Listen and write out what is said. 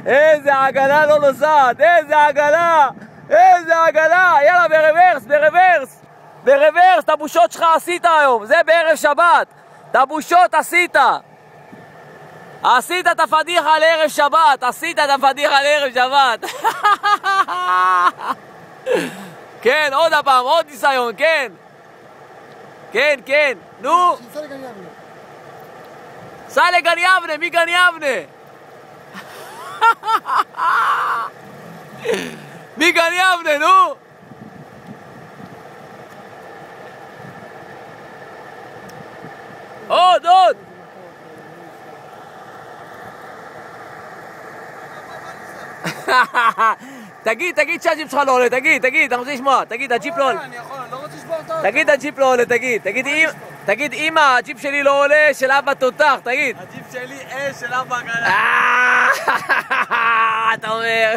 איזה עגלה לא נוסעת, איזה עגלה, איזה עגלה. יאללה, ברוורס, ברוורס, ברוורס. את הבושות שלך עשית היום, זה בערב שבת. את הבושות עשית. עשית את הפדיחה לערב שבת, עשית את הפדיחה לערב שבת. כן, עוד הפעם, עוד ניסיון, כן. כן, כן, נו. סע לגן יבנה, מי גן יבנה? מי גן יבנה, נו? עוד, עוד. תגיד שהג'יפ שלך לא עולה, תגיד, אני רוצה לשמוע, תגיד, הג'יפ לא עולה. אני יכול, אני לא רוצה לשבור אותו. תגיד, הג'יפ לא עולה, תגיד, אמא, הג'יפ שלי לא עולה, של אבא תותח, תגיד. הג'יפ שלי של אבא גלה. אתה אומר.